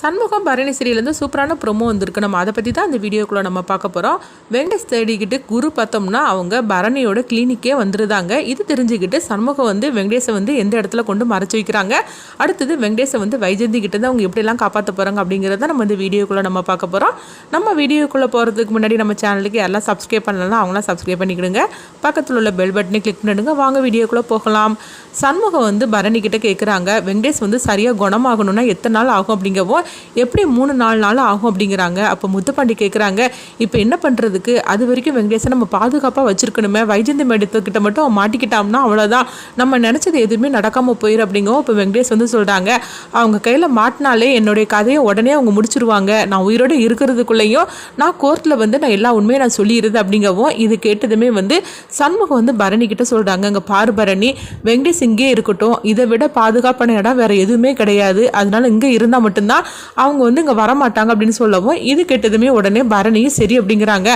சண்முகம் பரணி சீரியலேருந்து சூப்பரான ப்ரொமோ வந்திருக்கு. நம்ம அதை பற்றி தான் இந்த வீடியோக்குள்ளே நம்ம பார்க்க போகிறோம். வெங்கடேஷ் தேடிக்கிட்டு குரு பார்த்தோம்னா அவங்க பரணியோட கிளினிக்கே வந்துருந்தாங்க. இது தெரிஞ்சுக்கிட்டு சண்முகம் வந்து வெங்கடேஷை வந்து எந்த இடத்துல கொண்டு மறைச்சி வைக்கிறாங்க. அடுத்தது வெங்கடேஷை வந்து வைஜெயந்தி கிட்ட தான் அவங்க எப்படிலாம் காப்பாற்ற போகிறாங்க அப்படிங்கிறத நம்ம இந்த வீடியோக்குள்ளே நம்ம பார்க்க போகிறோம். நம்ம வீடியோக்குள்ளே போகிறதுக்கு முன்னாடி நம்ம சேனலுக்கு எல்லாம் சப்ஸ்கிரைப் பண்ணலாம், அவங்களாம் சப்ஸ்கிரைப் பண்ணிக்கிடுங்க. பக்கத்தில் உள்ள பெல் பட்டனை கிளிக் பண்ணிடுங்க. வாங்க வீடியோக்குள்ளே போகலாம். சண்முகம் வந்து பரணி கிட்ட கேட்குறாங்க, வெங்கடேஷ் வந்து சரியாக குணமாகணும்னா எத்தனை நாள் ஆகும் அப்படிங்கவும், எப்படி 3-4 நாள் ஆகும் அப்படிங்கிறாங்க. அப்போ முத்துப்பாண்டி கேட்குறாங்க, இப்போ என்ன பண்ணுறதுக்கு, அது வரைக்கும் வெங்கடேஷை நம்ம பாதுகாப்பாக வச்சுருக்கணுமே, வைஜெயந்தி மேடத்துக்கிட்ட மட்டும் அவன் மாட்டிக்கிட்டான்னா அவ்வளோதான், நம்ம நினச்சது எதுவுமே நடக்காமல் போயிடும் அப்படிங்கவும். இப்போ வெங்கடேஷ் வந்து சொல்கிறாங்க, அவங்க கையில் மாட்டினாலே என்னுடைய கதையை உடனே அவங்க முடிச்சிருவாங்க, நான் உயிரோடு இருக்கிறதுக்குள்ளேயும் நான் கோர்ட்டில் வந்து நான் எல்லா உண்மையும் நான் சொல்லிடுது அப்படிங்கவும். இது கேட்டதுமே வந்து சண்முகம் வந்து பரணி கிட்ட சொல்கிறாங்க, அங்கே பாரு பரணி, வெங்கடேஷ் இங்கே இருக்கட்டும், இதை விட பாதுகாப்பான இடம் வேறு எதுவுமே கிடையாது, அதனால இங்கே இருந்தால் மட்டும்தான் அவங்க வந்து இங்கே வரமாட்டாங்க அப்படின்னு சொல்லவும். இது கேட்டதுமே உடனே பரணியும் சரி அப்படிங்கிறாங்க.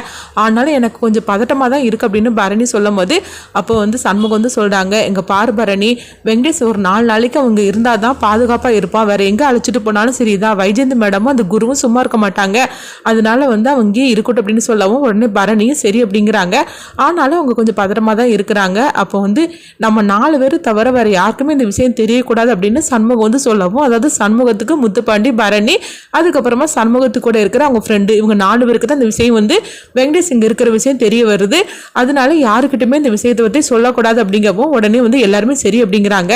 ஆனாலும் எனக்கு கொஞ்சம் பதட்டமாக தான் இருக்குது அப்படின்னு பரணி சொல்லும் போது அப்போ வந்து சண்முகம் வந்து சொல்கிறாங்க, எங்கள் பாரு பரணி, வெங்கடேஷ் ஒரு 4 நாளைக்கு அவங்க இருந்தால் தான் பாதுகாப்பாக இருப்பான், வேறு எங்கே அழைச்சிட்டு போனாலும் சரி தான், வைஜெயந்தி மேடமும் அந்த குருவும் சும்மா இருக்க மாட்டாங்க, அதனால வந்து அவங்க இங்கே இருக்கட்டும் அப்படின்னு சொல்லவும் உடனே பரணியும் சரி அப்படிங்கிறாங்க. ஆனாலும் அவங்க கொஞ்சம் பதட்டமாக தான் இருக்கிறாங்க. அப்போ வந்து நம்ம 4 பேர் தவிர வேறு யாருக்குமே இந்த விஷயம் தெரியக்கூடாது அப்படின்னு சண்முகம் வந்து சொல்லவும், அதாவது சண்முகத்துக்கு முத்துப்பாண்டி, பரணி, அதுக்கப்புறமா சண்முகத்துக்கு கூட இருக்கிற அவங்க ஃப்ரெண்டு, இவங்க 4 பேருக்கு தான் இந்த விஷயம் வந்து வெங்கடேஷ் இங்கே இருக்கிற விஷயம் தெரிய வருது, அதனால யாருக்கிட்டுமே இந்த விஷயத்தை பற்றி சொல்லக்கூடாது அப்படிங்கவும் உடனே வந்து எல்லாருமே சரி அப்படிங்கிறாங்க.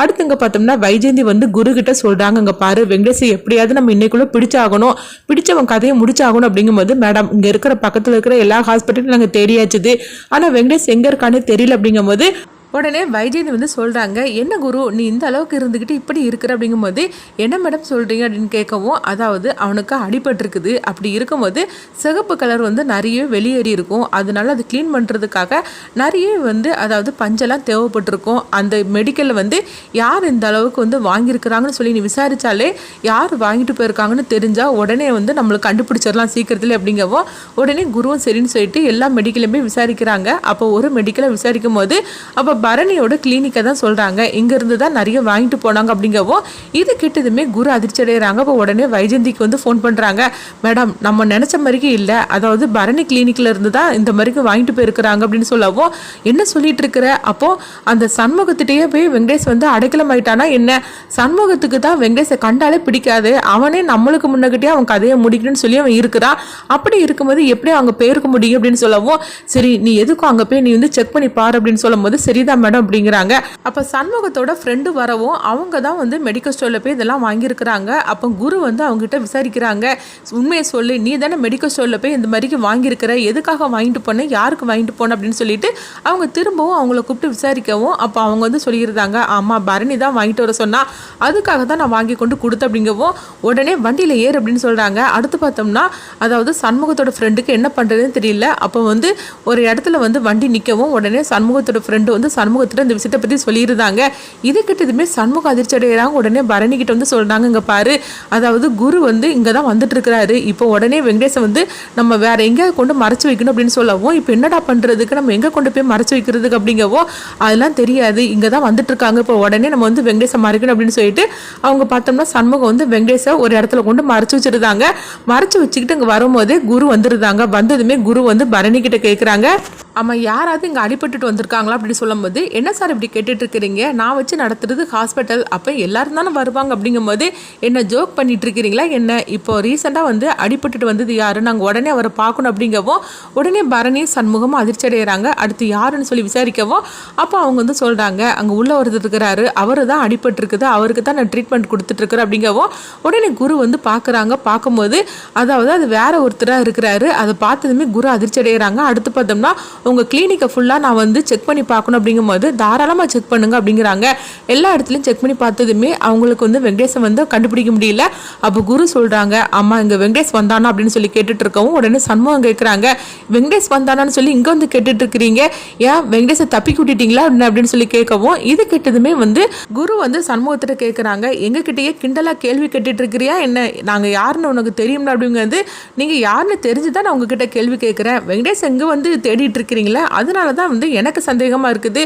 அடுத்துங்க பார்த்தோம்னா வைஜெயந்தி வந்து குரு கிட்ட சொல்கிறாங்க, அங்கே பாரு, வெங்கடேஷை எப்படியாவது நம்ம இன்னைக்குள்ள பிடிச்சாகணும், பிடிச்சவன் கதையை முடிச்சாகணும் அப்படிங்கும்போது, மேடம் இங்கே இருக்கிற பக்கத்தில் இருக்கிற எல்லா ஹாஸ்பிட்டலும் நாங்கள் தேடியாச்சுது, ஆனால் வெங்கடேஷ் எங்கே இருக்கானே தெரியல அப்படிங்கும்போது உடனே வைஜெயந்தி வந்து சொல்கிறாங்க, என்ன குரு நீ இந்த அளவுக்கு இருந்துக்கிட்டு இப்படி இருக்கிற அப்படிங்கும்போது, என்ன மேடம் சொல்கிறீங்க அப்படின்னு கேட்கவும், அதாவது அவனுக்கு அடிபட்டிருக்குது, அப்படி இருக்கும்போது சிகப்பு கலர் வந்து நிறைய வெளியேறி இருக்கும், அதனால அது க்ளீன் பண்ணுறதுக்காக நிறைய வந்து அதாவது பஞ்செல்லாம் தேவைப்பட்டிருக்கும், அந்த மெடிக்கலில் வந்து யார் இந்த அளவுக்கு வந்து வாங்கியிருக்கிறாங்கன்னு சொல்லி நீ விசாரித்தாலே யார் வாங்கிட்டு போயிருக்காங்கன்னு தெரிஞ்சால் உடனே வந்து நம்மளுக்கு கண்டுபிடிச்சிடலாம் சீக்கிரத்தில் அப்படிங்கவும். உடனே குருவும் சரின்னு சொல்லிட்டு எல்லா மெடிக்கலையுமே விசாரிக்கிறாங்க. அப்போ ஒரு மெடிக்கலை விசாரிக்கும் போது அப்போ பரணியோட கிளினிக்கை தான் சொல்கிறாங்க, இங்கேருந்து தான் நிறைய வாங்கிட்டு போனாங்க அப்படிங்கவும். இது கிட்டதுமே குரு அதிர்ச்சி அடைகிறாங்க. அப்போ உடனே வைஜெயந்திக்கு வந்து ஃபோன் பண்ணுறாங்க, மேடம் நம்ம நினச்ச மாதிரிக்கு இல்லை, அதாவது பரணி கிளினிக்கில் இருந்து தான் இந்த மாதிரிக்கு வாங்கிட்டு போயிருக்கிறாங்க அப்படின்னு சொல்லவும், என்ன சொல்லிட்டு இருக்கிற, அப்போது அந்த சண்முகத்திட்டே போய் வெங்கடேஷ் வந்து அடைக்கலம் ஆயிட்டானா என்ன, சண்முகத்துக்கு தான் வெங்கடேஷை கண்டாலே பிடிக்காது, அவனே நம்மளுக்கு முன்னகிட்டே அவன் கதையை முடிக்கணும்னு சொல்லி அவன் இருக்கிறான், அப்படி இருக்கும்போது எப்படி அவங்க பேருக்கு முடியும் அப்படின்னு சொல்லவும், சரி நீ எதுக்கும் அங்கே போய் நீ வந்து செக் பண்ணி பாரு அப்படின்னு சொல்லும் போது, சரிதான் மேடம் அப்படிங்கிறாங்க. அப்போ சண்முகத்தோட ஃப்ரெண்டு வரவும் அவங்க தான் வந்து மெடிக்கல் ஸ்டோரில் போய் இதெல்லாம் வாங்கியிருக்கிறாங்க. அப்போ குரு வந்து அவங்ககிட்ட விசாரிக்கிறாங்க, உண்மையை சொல்லி நீ தானே மெடிக்கல் ஸ்டோரில் போய் இந்த மாதிரிக்கு வாங்கியிருக்கிற, எதுக்காக வாங்கிட்டு போனேன், யாருக்கு வாங்கிட்டு போனேன் அப்படின்னு சொல்லிட்டு அவங்க திரும்பவும் அவங்கள கூப்பிட்டு விசாரிக்கவும், அப்போ அவங்க வந்து சொல்லியிருந்தாங்க, ஆமாம் பரணி தான் வாங்கிட்டு வர சொன்னா, அதுக்காக தான் நான் வாங்கி கொண்டு கொடுத்தேன் அப்படிங்கவும். உடனே வண்டியில் ஏறு அப்படின்னு சொல்கிறாங்க. அடுத்து பார்த்தோம்னா அதாவது சண்முகத்தோட ஃப்ரெண்டுக்கு என்ன பண்ணுறதுன்னு தெரியல. அப்போ வந்து ஒரு இடத்துல வந்து வண்டி நிற்கவும் உடனே சண்முகத்தோட ஃப்ரெண்டு வந்து சண்முகத்திட்ட இந்த விஷயத்தை பற்றி சொல்லியிருந்தாங்க. இது கிட்டதுமே சண்முகம் அதிர்ச்சி அடைகிறாங்க. உடனே பரணி கிட்ட வந்து சொல்கிறாங்க, இங்கே பாரு, அதாவது குரு வந்து இங்கே தான் வந்துட்டு இருக்கிறாரு, இப்போ உடனே வெங்கடேஷை வந்து நம்ம வேற எங்கேயாவது கொண்டு மறைச்சு வைக்கணும் அப்படின்னு சொல்லவும், இப்போ என்னடா பண்ணுறதுக்கு, நம்ம எங்கே கொண்டு போய் மறைச்சு வைக்கிறதுக்கு அப்படிங்கவோ, அதெல்லாம் தெரியாது, இங்கே தான் வந்துட்டு இருக்காங்க, இப்போ உடனே நம்ம வந்து வெங்கடேஷை மறைக்கணும் அப்படின்னு சொல்லிட்டு அவங்க பார்த்தோம்னா சண்முகம் வந்து வெங்கடேஷை ஒரு இடத்துல கொண்டு மறைச்சு வச்சிருந்தாங்க. மறைச்சு வச்சுக்கிட்டு இங்கே வரும்போதே குரு வந்துருந்தாங்க. வந்ததுமே குரு வந்து பரணி கிட்ட கேட்குறாங்க, ஆமாம் யாராவது இங்கே அடிபட்டுட்டு வந்திருக்காங்களா அப்படின்னு சொல்லும்போது, என்ன சார் இப்படி கேட்டுட்டு இருக்கிறீங்க, நான் வச்சு நடத்துறது ஹாஸ்பிட்டல், அப்போ எல்லாரும் தானே வருவாங்க அப்படிங்கும்போது என்ன ஜோக் பண்ணிட்டு இருக்கிறீங்களா என்ன, இப்போ ரீசெண்டாக வந்து அடிபட்டுட்டு வந்தது யாரு, நாங்கள் உடனே அவரை பார்க்கணும் அப்படிங்கவும். உடனே பரணி சண்முகமும் அதிர்ச்சி அடைகிறாங்க. அடுத்து யாருன்னு சொல்லி விசாரிக்கவும் அப்போ அவங்க வந்து சொல்கிறாங்க, அங்கே உள்ள ஒருத்தர் இருக்கிறாரு, அவர் தான் அடிபட்டுருக்குது, அவருக்கு தான் நான் ட்ரீட்மெண்ட் கொடுத்துட்ருக்குறேன் அப்படிங்கவும். உடனே குரு வந்து பார்க்குறாங்க. பார்க்கும்போது அதாவது அது வேற ஒருத்தராக இருக்கிறாரு. அதை பார்த்ததுமே குரு அதிர்ச்சி அடைகிறாங்க. அடுத்து பார்த்தோம்னா உங்கள் கிளினிக்கை ஃபுல்லாக நான் வந்து செக் பண்ணி பார்க்கணும் அப்படிங்கும்போது, தாராளமாக செக் பண்ணுங்க அப்படிங்கிறாங்க. எல்லா இடத்துலையும் செக் பண்ணி பார்த்ததுமே அவங்களுக்கு வந்து வெங்கடேஷை வந்து கண்டுபிடிக்க முடியல. அப்போ குரு சொல்கிறாங்க, ஆமாம் இங்கே வெங்கடேஷ் வந்தானா அப்படின்னு சொல்லி கேட்டுட்டு இருக்கவும் உடனே சண்முகம் கேட்குறாங்க, வெங்கடேஷ் வந்தானான்னு சொல்லி இங்கே வந்து கேட்டுட்டு இருக்கிறீங்க, ஏன் வெங்கடேஷை தப்பிக்க விட்டுட்டீங்களா அப்படின்னு சொல்லி கேட்கவும், இது கேட்டதுமே வந்து குரு வந்து சண்முகத்திட்ட கேட்குறாங்க, எங்ககிட்டயே கிண்டலாக கேள்வி கேட்டுட்டு இருக்கிறியா என்ன, நாங்கள் யாருன்னு உனக்கு தெரியும்னா அப்படிங்கிறது, நீங்கள் யாருன்னு தெரிஞ்சுதான் நான் உங்ககிட்ட கேள்வி கேட்குறேன், வெங்கடேஷ் எங்கே வந்து தேடிட்டு இருக்கிறீங்களா, அதனால தான் வந்து எனக்கு சந்தேகமாக இருக்குது,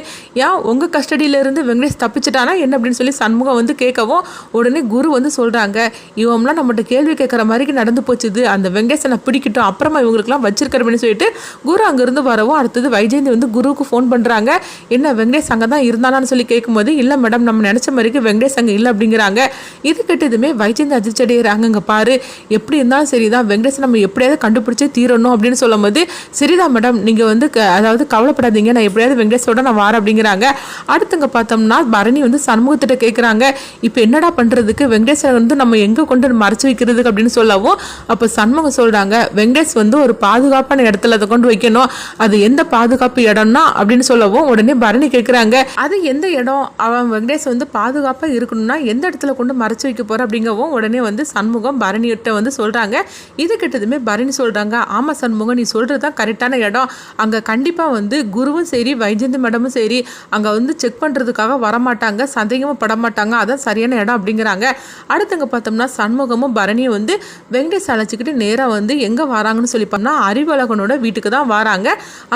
ஏன் உங்கள் கஸ்டடியிலேருந்து வெங்கடேஷ் தப்பிச்சிட்டானா என்ன அப்படின்னு சொல்லி சண்முகம் வந்து கேட்கவும் உடனே குரு வந்து சொல்கிறாங்க, இவங்களாம் நம்மகிட்ட கேள்வி கேட்குற மாதிரி நடந்து போச்சுது, அந்த வெங்கடேசனை பிடிக்கட்டும், அப்புறமா இவங்களுக்குலாம் வச்சிருக்கிற அப்படின்னு சொல்லிட்டு குரு அங்கேருந்து வரவும் அடுத்தது வைஜெயந்தி வந்து குருவுக்கு ஃபோன் பண்ணுறாங்க. என்ன வெங்கடேஷ் அங்கே தான் இருந்தானான்னு சொல்லி கேட்கும்போது, இல்லை மேடம் நம்ம நினச்ச மாதிரிக்கு வெங்கடேஷ் அங்கே இல்லை அப்படிங்கிறாங்க. இது கேட்டதுமே வைஜெயந்தி அதிர்ச்சி அடைகிறாங்க. இங்கே பாரு, எப்படி இருந்தாலும் சரிதான், வெங்கடேஷ் நம்ம எப்படியாவது கண்டுபிடிச்சே தீரணும் அப்படின்னு சொல்லும் போது, சரிதான் மேடம் நீங்கள் வந்து அதாவது கவலைப்படாதீங்க, நான் எப்படியாவது வெங்கடேஷோட நான் வரேன் அப்படிங்கிறாங்க. அடுத்துங்க பார்த்தோம்னா பரணி வந்து சண்முகத்திட்ட கேட்குறாங்க, இப்போ என்னடா பண்ணுறதுக்கு, வெங்கடேஷை வந்து நம்ம எங்கே கொண்டு மறைச்சு வைக்கிறதுக்கு அப்படின்னு சொல்லவும், அப்போ சண்முகம் சொல்கிறாங்க, வெங்கடேஷ் வந்து ஒரு பாதுகாப்பான இடத்துல அதை கொண்டு வைக்கணும், அது எந்த பாதுகாப்பு இடம்னா அப்படின்னு சொல்லவும் உடனே பரணி கேட்குறாங்க, அது எந்த இடம், அவன் வெங்கடேஷ் வந்து பாதுகாப்பாக இருக்கணும்னா எந்த இடத்துல கொண்டு மறைச்சு வைக்க போகிற அப்படிங்கவும் உடனே வந்து சண்முகம் பரணிகிட்ட வந்து சொல்கிறாங்க. இது கிட்டதுமே பரணி சொல்கிறாங்க, ஆமாம் சண்முகம் நீ சொல்கிறது தான் கரெக்டான இடம், அங்கே கண்டிப்பாக வந்து குருவும் சரி வைஜெயந்தி மேடமும் சரி அங்கே வந்து செக் பண்ணுறதுக்காக வரமாட்டாங்க, சந்தேகமும் பட மாட்டாங்க, அதான் சரியான இடம் அப்படிங்கிறாங்க. அடுத்தங்க பார்த்தோம்னா சண்முகமும் பரணியும் வந்து வெங்கடேஷ் அழைச்சிக்கிட்டு நேராக வந்து எங்கே வராங்கன்னு சொல்லி பண்ணால் அறிவழகனோட வீட்டுக்கு தான் வராங்க.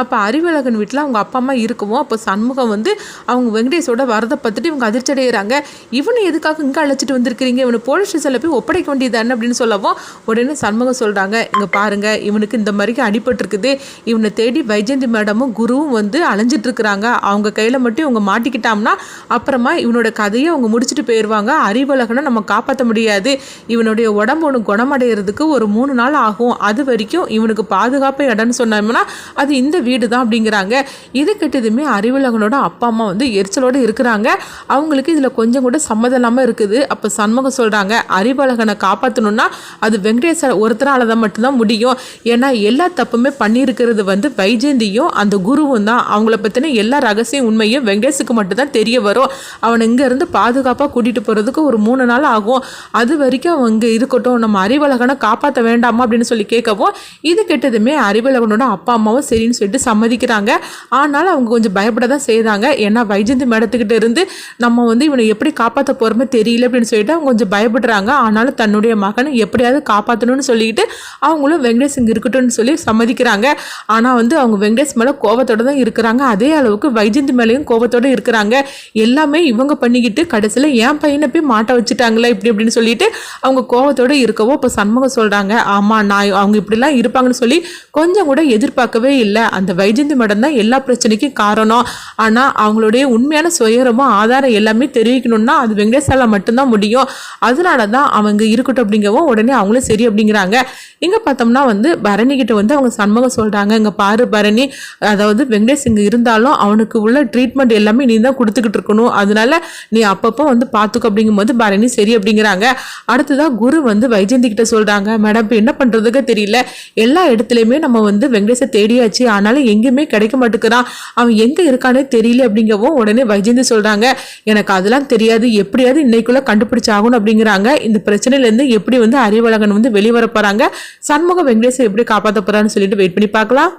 அப்போ அறிவழகன் வீட்டில் அவங்க அப்பா அம்மா இருக்கவும் அப்போ சண்முகம் வந்து அவங்க வெங்கடேஷோட வரதை பார்த்துட்டு இவங்க அதிர்ச்சி அடைகிறாங்க. இவனை எதுக்காக இங்கே அழைச்சிட்டு வந்திருக்கிறீங்க, இவனை போலீஸ் ஸ்டேஷனில் போய் ஒப்படைக்க வேண்டியதானே அப்படின்னு சொல்லவும் உடனே சண்முகம் சொல்கிறாங்க, இங்கே பாருங்கள் இவனுக்கு இந்த மாதிரிக்கு அடிபட்டிருக்குது, இவனை தேடி வைஜெயந்தி மேடமும் குருவும் வந்து அலைஞ்சிட்டு இருக்கிறாங்க, அவங்க கையில் மட்டும் இவங்க மாட்டிக்கிட்டாங்கன்னா அப்புறமா இவனோட கதையை அவங்க முடிச்சுட்டு போயிடுவாங்க, அறிவழகனை நம்ம காப்பாற்ற முடியாது, இவனுடைய உடம்பு ஒன்று குணமடைகிறதுக்கு ஒரு 3 நாள் ஆகும், அது வரைக்கும் இவனுக்கு பாதுகாப்பு இடம்னு சொன்னோம்னா அது இந்த வீடு தான் அப்படிங்கிறாங்க. இது கெட்டதுமே அறிவழகனோட அப்பா அம்மா வந்து எரிச்சலோடு இருக்கிறாங்க. அவங்களுக்கு இதில் கொஞ்சம் கூட சம்மதம் இல்லாமல் இருக்குது. அப்போ சண்முகம் சொல்கிறாங்க, அறிவழகனை காப்பாற்றணும்னா அது வெங்கடேச ஒருத்தரால் தான் மட்டும்தான் முடியும், ஏன்னா எல்லா தப்புமே பண்ணியிருக்கிறது வந்து வைஜெயந்தியும் அந்த குருவும் தான், அவங்கள பற்றின எல்லா ரகசியம் உண்மையும் வெங்கடேஷுக்கு மட்டும்தான் தெரிய வரும், அவனை இங்கேருந்து பாதுகாப்பாக கூட்டிகிட்டு போகிறதுக்கு ஒரு 3 நாள் ஆகும், அது வரைக்கும் அவன் இங்கே இருக்கட்டும், நம்ம அறிவழகனை காப்பாற்ற வேண்டாமா அப்படின்னு சொல்லி கேட்கவும் இது கெட்டதுமே அறிவழகனோட அப்பா அம்மாவும் சரின்னு சொல்லிட்டு சம்மதிக்கிறாங்க. ஆனாலும் அவங்க கொஞ்சம் பயப்பட தான் செய்தாங்க, ஏன்னா வைஜெயந்தி மேடத்துக்கிட்ட இருந்து நம்ம வந்து இவனை எப்படி காப்பாற்ற போகிறோமே தெரியல அப்படின்னு சொல்லிட்டு அவங்க கொஞ்சம் பயப்படுறாங்க. ஆனாலும் தன்னுடைய மகனை எப்படியாவது காப்பாற்றணும்னு சொல்லிட்டு அவங்களும் வெங்கடேஷ் இங்கே இருக்கட்டும்னு சொல்லி சம்மதிக்கிறாங்க. ஆனால் வந்து அவங்க வெங்கடேஷ் மேலே கோபத்தோடு தான் இருக்கிறாங்க, அதே அளவுக்கு வைஜெயந்தி மேலேயும் கோபத்தோடு இருக்கிறாங்க. எல்லாமே இவங்க பண்ணிக்கிட்டு கடைசியில் என் பையனை போய் மாட்ட வச்சுட்டாங்களே இப்படி அப்படின்னு சொல்லிட்டு அவங்க கோபத்தோடு இருக்கவோ இப்போ சண்முகம் சொல்கிறாங்க, ஆமாம் நான் அவங்க இப்படிலாம் இருப்பாங்கன்னு சொல்லி கொஞ்சம் கூட எதிர்பார்க்கவே இல்லை, அந்த வைஜெயந்தி மேடம் தான் எல்லா பிரச்சனைக்கும் காரணம், ஆனால் அவங்களுடைய உண்மையான சுயரமும் ஆதாரம் எல்லாமே தெரிவிக்கணும்னா அது வெங்கடேஷால மட்டும்தான் முடியும், அதனால தான் அவங்க இருக்கட்டும் அப்படிங்கவும் உடனே அவங்களும் சரி அப்படிங்கிறாங்க. இங்கே பார்த்தோம்னா வந்து பரணிக்கிட்ட வந்து அவங்க சண்முகம் சொல்கிறாங்க, இங்கே பாரு பரணி, அதாவது வெங்கடேஷ் இங்கே இருந்தாலும் அவனுக்கு உள்ள ட்ரீட்மெண்ட் எல்லாமே நீ தான் கொடுத்துக்கிட்டு இருக்கணும், அதனால நீ அப்பப்போ வந்து பார்த்துக்க அப்படிங்கும்போது பரணி சரி அப்படிங்கிறாங்க. அடுத்ததாக குரு வந்து வைஜெயந்தி கிட்ட சொல்கிறாங்க, மேடம் இப்போ என்ன பண்ணுறதுக்கு தெரியல, எல்லா இடத்துலையுமே நம்ம வந்து வெங்கடேஷை தேடியாச்சு, ஆனாலும் எங்கேயுமே கிடைக்க மாட்டேங்கிறான், அவன் எங்கே இருக்கானே தெரியல அப்படிங்கவும் உடனே வைஜெயந்தி சொல்கிறாங்க, எனக்கு அதெல்லாம் தெரியாது, எப்படியாவது இன்னைக்குள்ளே கண்டுபிடிச்சாகணும் அப்படிங்கிறாங்க. இந்த பிரச்சனையிலேருந்து எப்படி வந்து அறிவழகன் வந்து வெளிவர போகிறாங்க, சண்முக வெங்கடேஷை எப்படி காப்பாற்ற போகிறான்னு சொல்லிட்டு வெயிட் பண்ணி பார்க்கலாம்.